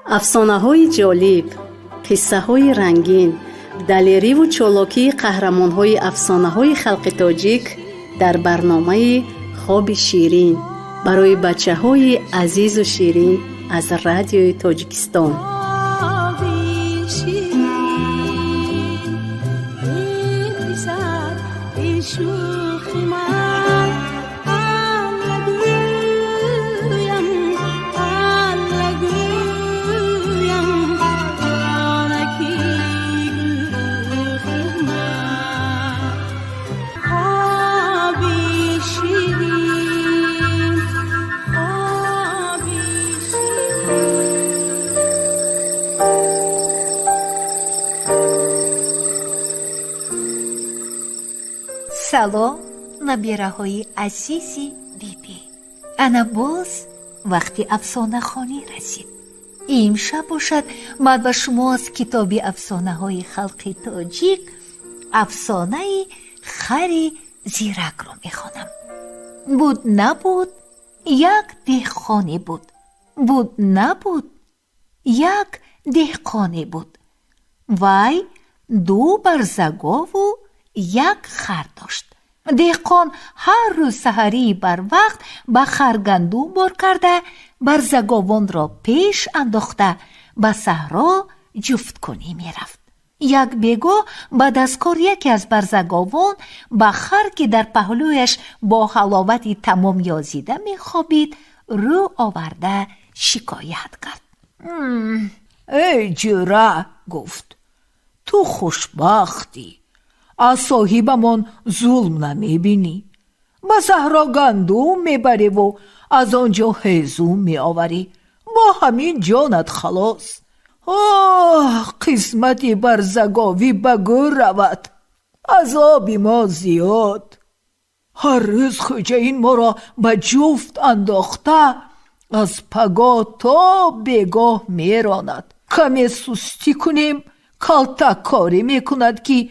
افسانه‌های جالب، قصه‌های رنگین، دلیری و چالاکی قهرمان‌های افسانه‌های خلق تاجیک در برنامه خواب شیرین برای بچه‌های عزیز و شیرین از رادیوی تاجیکستان. سلام نبیره‌های عزیزی بیبی. انا باز وقتی افسانه خوانی رسید. امشب باشد من به شما از کتاب افسانه های خلق تاجیک افسانه خر زیرک را میخوانم. بود نبود یک دهقانی بود. بود نبود یک دهقانی بود. وی دو برزگاو و یک خر داشت. دهقان هر روز سحری بر وقت به خر گندم بار کرده برزگاوان را پیش انداخته به صحرا جفت کنی می رفت. یک بگاه بعد از کار یکی از برزگاوان به خر که در پهلویش با حلاوتی تمام یازیده می خوابید رو آورده شکایت کرد. ای جوره، گفت، تو خوشبختی، از صاحبمان ظلم نمیبینی؟ به صحرا گندم میبری و از آنجا هیزم میآوری، با همین جانت خلاص. قسمتی برزگاوی به گور رود، عذاب ما زیاد. هر روز خوجه ما را به جفت انداخته از پگاه تا بگاه میراند. کمی سستی کنیم کلتک کاری میکند که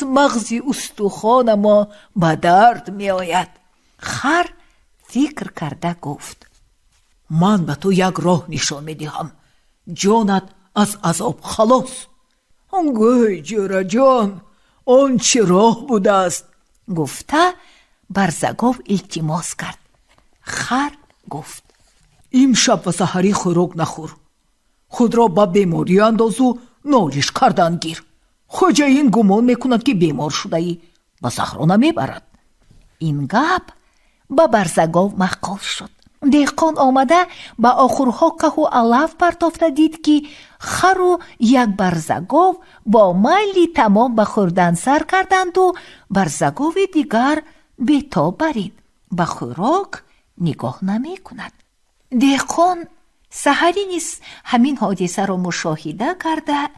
مغزی استخوان ما به درد می آید. خر فکر کرده گفت من به تو یک راه نشان می دهم، جانت از عذاب خلاص. گوی جوره جان، آن چه راه بوده است؟ گفته برزگاو التماس کرد. خر گفت امشب و سحری خوراک نخور، خود را به بیماری انداز و نالش کردن گیر. خوجه این گمان میکند که بیمار شده ای، به صحرا نمیبرد. این گپ به برزگاو محقول شد. دهقان آمده به آخرها که و علف پرتافته دید که خر و یک برزگاو با میلی تمام به خوردن سر کردند و برزگاو دیگر بیتاب برید، به خوراک نگاه نمی کند. دهقان سحری نیز همین حادثه را مشاهده کرده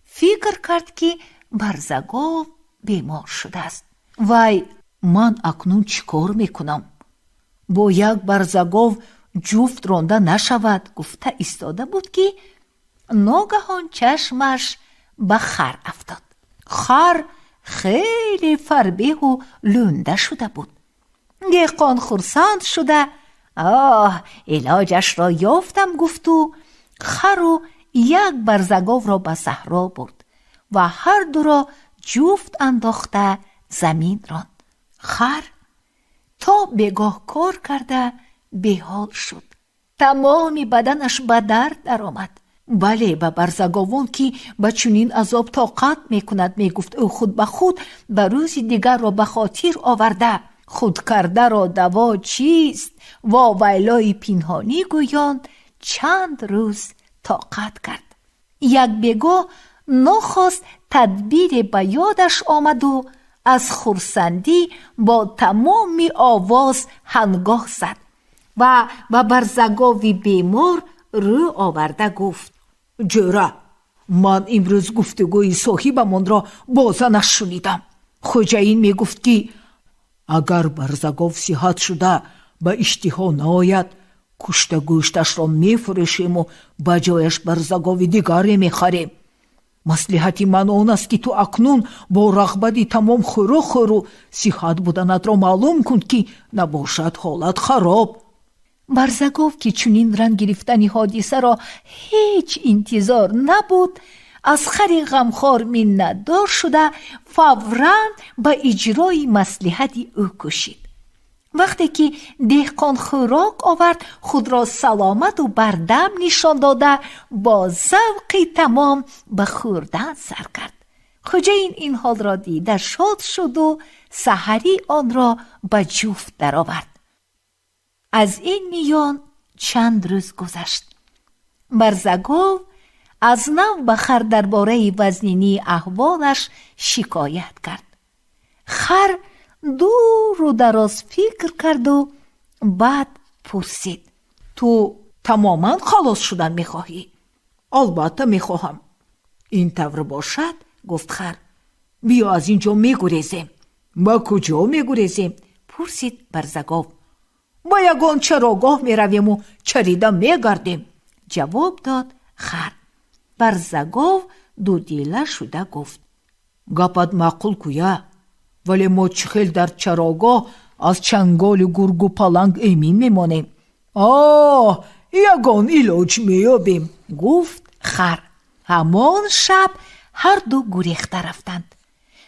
فکر کرد که برزگاو بیمار شده است. وای، من اکنون چیکار میکنم؟ با یک برزگاو جفت رانده نشود، گفته ایستاده بود که ناگهان چشمش به خر افتاد. خر خیلی فربه و لنده شده بود. دهقان خرسند شده علاجش را یافتم گفت و خر و یک برزگاو را به صحرا برد و هر دو را جفت انداخته زمین راند. خر تا بگاه کار کرده بیحال شد. تمامی بدنش به درد درآمد. بله، به برزگاوان که به چنین عذاب طاقت میکند میگفت او خود به خود به روز دیگر را به خاطر آورده. خود کرده را دوا چیست؟ و ویلای پنهانی گویاند چند روز طاقت کرد. یک بگاه نخواست تدبیر به یادش آمد و از خرسندی با تمام آواز هنگاه زد و به برزگاوی بیمار رو آورده گفت جوره، من امروز گفتگوی صاحبمان را بازه نشنیدم. خوجه این می گفت که اگر برزگاو صحت شده به اشتها نآید، کشته گوشتش را می فروشیم و به جایش برزگاوی دیگری می خریم. مصلحتی من آن است که تو اکنون با رغبتی تمام خورو صحت بودنت را معلوم کن که نباشد حالت خراب. برزگوف که چنین رنگ گرفتن حادثه را هیچ انتظار نبود، از خر غمخوار منتدار شده فوراً به اجرای مصلحت او کوشید. وقتی که دهقان خوراک آورد، خود را سلامت و بردم نشان داده با ذوق تمام به خوردن سر کرد. خوجین این حال را دیده شاد شد و سحری آن را به جفت درآورد. از این میان چند روز گذشت. برزگوف از نو به خر درباره وزنینی احوالش شکایت کرد. خر دور و دراز فکر کرد و بعد پرسید: تو تماما خلاص شدن میخواهی؟ البته میخواهم. این طور باشد، گفت خر، بیا از اینجا میگریزیم. با کجا میگریزیم؟ پرسید برزگوف. با یگان چراگاه میرویم و چریده میگردیم، جواب داد خر. برزگوف دودیله شده گفت: گپت معقول کویه، ولی ما چخیل در چراگاه از چنگال گرگ و پلنگ ایمین میمانیم. یگان علاج میابیم، گفت خر. همان شب هر دو گریخته رفتند.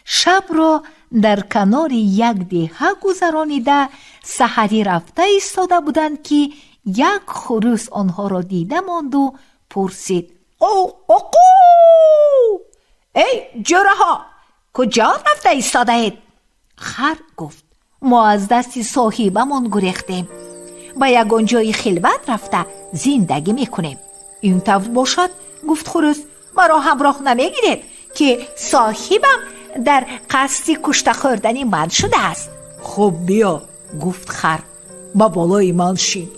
شب را در کنار یک دیه گذرانیده، سحری رفته ایستاده بودند که یک خروس آنها را دیده ماند و پرسید: اوقو! ای جرها، کجا رفته ایستاده اید؟ خر گفت: ما از دست صاحبمان گریختیم، به یگان جای خلوت رفته زندگی میکنیم. این طور باشد، گفت خروس، مرا همراه نمیگیرید که صاحبم در قصد کشته خوردن من شده است. خب بیا، گفت خر، با بالای من شین.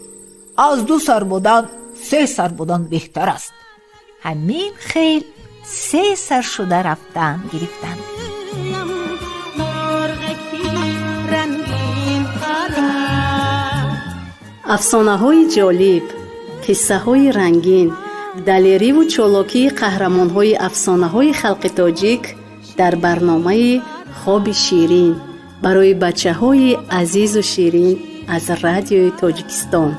از 2 سر بودن 3 سر بودن بهتر است. همین خیل 3 سر شده رفتن گرفتند. افسانه های جالب، قصه های رنگین، دلیری و چالاکی قهرمان های افسانه های خلق تاجیک در برنامه خواب شیرین برای بچه های عزیز و شیرین از رادیوی تاجیکستان.